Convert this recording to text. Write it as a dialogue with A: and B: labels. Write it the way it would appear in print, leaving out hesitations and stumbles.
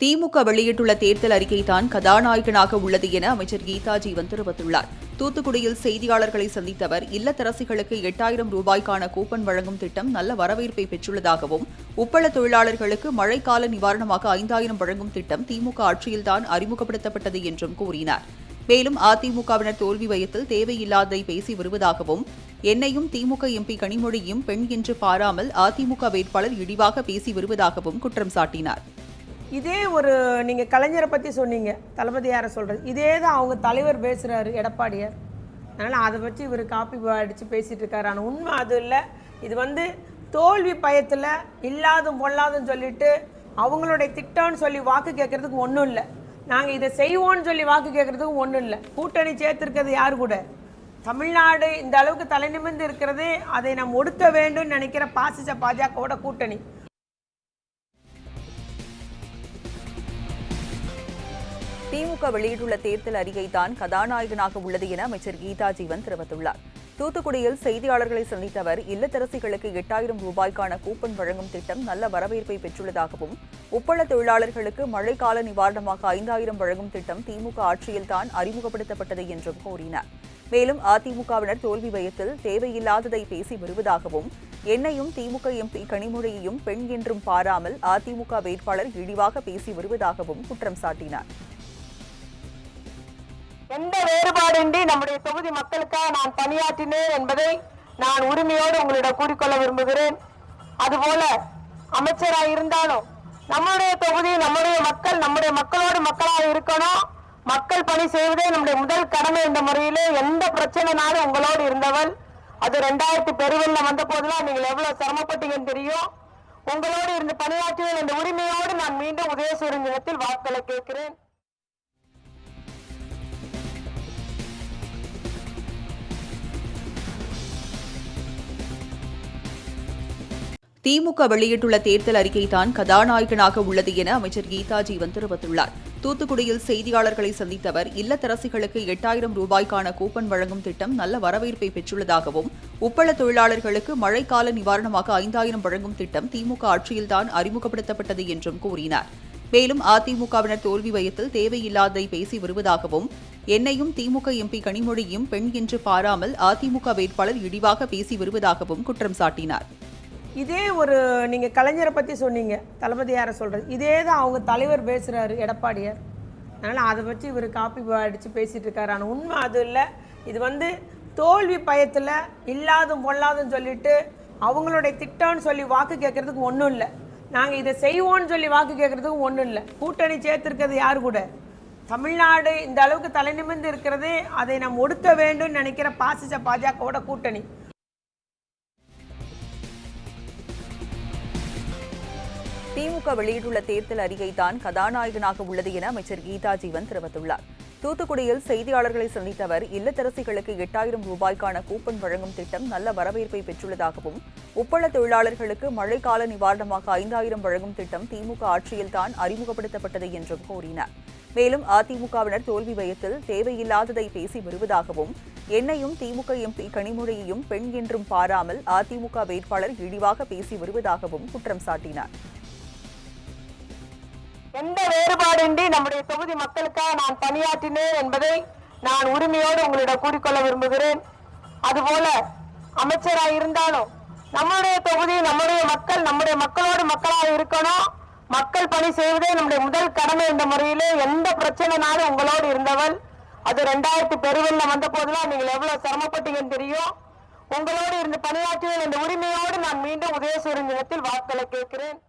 A: திமுக வெளியிட்டுள்ள தேர்தல் அறிக்கைதான் கதாநாயகனாக உள்ளது என அமைச்சர் கீதா ஜீவன் தெரிவித்துள்ளார். தூத்துக்குடியில் செய்தியாளர்களை சந்தித்த அவர், இல்லத்தரசிகளுக்கு 8000 ரூபாய்க்கான கூப்பன் வழங்கும் திட்டம் நல்ல வரவேற்பை பெற்றுள்ளதாகவும், உப்பள தொழிலாளர்களுக்கு மழைக்கால நிவாரணமாக 5000 வழங்கும் திட்டம் திமுக ஆட்சியில்தான் அறிமுகப்படுத்தப்பட்டது என்றும் கூறினார். மேலும் அதிமுகவினர் தோல்வி பயத்தில் தேவையில்லாததை பேசி வருவதாகவும், என்னையும் திமுக எம்பி கனிமொழியும் பெண் என்று பாராமல் அதிமுக வேட்பாளர் இழிவாக பேசி வருவதாகவும் குற்றம் சாட்டினார்.
B: இதே நீங்கள் கலைஞரை பற்றி சொன்னீங்க, தளபதியாரை சொல்கிறது, இதே தான் அவங்க தலைவர் பேசுகிறாரு, எடப்பாடியார். அதனால் அதை வச்சு இவர் காப்பி அடித்து பேசிகிட்டு இருக்காரு. ஆனால் உண்மை அது இல்லை. இது தோல்வி பயத்தில் இல்லாதும் பொல்லாதும் சொல்லிட்டு அவங்களுடைய திட்டம்னு சொல்லி வாக்கு கேட்குறதுக்கு ஒன்றும் இல்லை. நாங்கள் இதை செய்வோம்னு சொல்லி வாக்கு கேட்குறதுக்கு ஒன்றும் இல்லை. கூட்டணி சேர்த்துருக்கிறது யார் கூட? தமிழ்நாடு இந்த அளவுக்கு தலை நிமிர்ந்து இருக்கிறது, அதை நாம் ஒடுக்க வேண்டும் நினைக்கிற பாஜகவோட கூட்டணி.
A: திமுக வெளியிட்டுள்ள தேர்தல் அறிக்கைதான் கதாநாயகனாக உள்ளது என அமைச்சர் கீதா ஜீவன் தெரிவித்துள்ளார். தூத்துக்குடியில் செய்தியாளர்களை சந்தித்த அவர், இல்லத்தரசிகளுக்கு 8000 ரூபாய்க்கான கூப்பன் வழங்கும் திட்டம் நல்ல வரவேற்பை பெற்றுள்ளதாகவும், உப்பள தொழிலாளர்களுக்கு மழைக்கால நிவாரணமாக 5000 வழங்கும் திட்டம் திமுக ஆட்சியில்தான் அறிமுகப்படுத்தப்பட்டது என்றும் கூறினார். மேலும் அதிமுகவினர் தோல்வி பயத்தில் தேவையில்லாததை பேசி வருவதாகவும், என்னையும் திமுக எம்பி கனிமொழியையும் பெண் என்றும் பாராமல் அதிமுக வேட்பாளர் இழிவாக பேசி வருவதாகவும் குற்றம் சாட்டினார்.
B: எந்த வேறுபாடின்றி நம்முடைய தொகுதி மக்களுக்காக நான் பணியாற்றினேன் என்பதை நான் உரிமையோடு உங்களிடம் கூறிக்கொள்ள விரும்புகிறேன். அதுபோல அமைச்சராக இருந்தாலும் நம்முடைய தொகுதி, நம்முடைய மக்களோடு மக்களாக இருக்கணும். மக்கள் பணி செய்வதே நம்முடைய முதல் கடமை என்ற முறையிலே எந்த பிரச்சனைனாலும் உங்களோடு இருந்தவள். அது 2000 பெருவெள்ளம் வந்த போதெல்லாம் நீங்கள் எவ்வளவு சிரமப்பட்டீங்கன்னு தெரியும். உங்களோடு இருந்து பணியாற்றுவேன் என்ற உரிமையோடு நான் மீண்டும் உதயசூரியன் தினத்தில் வாக்களை கேட்கிறேன்.
A: திமுக வெளியிட்டுள்ள தேர்தல் அறிக்கைதான் கதாநாயகனாக உள்ளது என அமைச்சர் கீதா ஜீவன் தெரிவித்துள்ளார். தூத்துக்குடியில் செய்தியாளர்களை சந்தித்த அவர், இல்லத்தரசிகளுக்கு 8000 ரூபாய்க்கான கூப்பன் வழங்கும் திட்டம் நல்ல வரவேற்பை பெற்றுள்ளதாகவும், உப்பள தொழிலாளர்களுக்கு மழைக்கால நிவாரணமாக 5000 வழங்கும் திட்டம் திமுக ஆட்சியில்தான் அறிமுகப்படுத்தப்பட்டது என்றும் கூறினார். மேலும் அதிமுகவினர் தோல்வி பயத்தில் தேவையில்லாததை பேசி வருவதாகவும், என்னையும் திமுக எம்பி கனிமொழியும் பெண் என்று பாராமல் அதிமுக வேட்பாளர் இழிவாக பேசி வருவதாகவும் குற்றம் சாட்டினார்.
B: இதே நீங்கள் கலைஞரை பற்றி சொன்னீங்க, தளபதியாரை சொல்கிறது, இதே தான் அவங்க தலைவர் பேசுகிறாரு, எடப்பாடியார். அதனால் அதை வச்சு இவர் காப்பி அடித்து பேசிகிட்டு இருக்காரு. ஆனால் உண்மை அது இல்லை. இது தோல்வி பயத்தில் இல்லாதும் பொல்லாதும் சொல்லிட்டு அவங்களுடைய திட்டம்னு சொல்லி வாக்கு கேட்குறதுக்கு ஒன்றும் இல்லை. நாங்கள் இதை செய்வோம்னு சொல்லி வாக்கு கேட்குறதுக்கு ஒன்றும் இல்லை. கூட்டணி சேர்த்துருக்கிறது யார் கூட? தமிழ்நாடு இந்த அளவுக்கு தலை நிமிர்ந்து இருக்கிறது, அதை நாம் ஒடுக்க வேண்டும் நினைக்கிற பாஜகவோட கூட்டணி.
A: திமுக வெளியிட்டுள்ள தேர்தல் அறிக்கைதான் கதாநாயகனாக உள்ளது என அமைச்சர் கீதா ஜீவன் தெரிவித்துள்ளார். தூத்துக்குடியில் செய்தியாளர்களை சந்தித்த அவர், இல்லத்தரசிகளுக்கு 8000 ரூபாய்க்கான கூப்பன் வழங்கும் திட்டம் நல்ல வரவேற்பை பெற்றுள்ளதாகவும், உப்பள தொழிலாளர்களுக்கு மழைக்கால நிவாரணமாக 5000 வழங்கும் திட்டம் திமுக ஆட்சியில்தான் அறிமுகப்படுத்தப்பட்டது என்றும் கூறினார். மேலும் அதிமுகவினர் தோல்வி பயத்தில் தேவையில்லாததை பேசி வருவதாகவும், என்னையும் திமுக எம்பி கனிமொழியையும் பெண் என்றும் பாராமல் அதிமுக வேட்பாளர் இழிவாக பேசி வருவதாகவும் குற்றம் சாட்டினார்.
B: எந்த வேறுபாடின்றி நம்முடைய தொகுதி மக்களுக்காக நான் பணியாற்றினேன் என்பதை நான் உரிமையோடு உங்களிடம் கூறிக்கொள்ள விரும்புகிறேன். அதுபோல அமைச்சராக இருந்தாலும் நம்முடைய தொகுதி, நம்முடைய மக்களோடு மக்களாக இருக்கணும். மக்கள் பணி செய்வதே நம்முடைய முதல் கடமை என்ற முறையிலே எந்த பிரச்சனைனாலும் உங்களோடு இருந்தவள். அது 2000 பெருவெள்ளம் வந்த போதெல்லாம் நீங்கள் எவ்வளவு சிரமப்பட்டீங்கன்னு தெரியும். உங்களோடு இருந்து பணியாற்றுவேன் என்ற உரிமையோடு நான் மீண்டும் உதயசூரியன் தினத்தில் வாக்களை கேட்கிறேன்.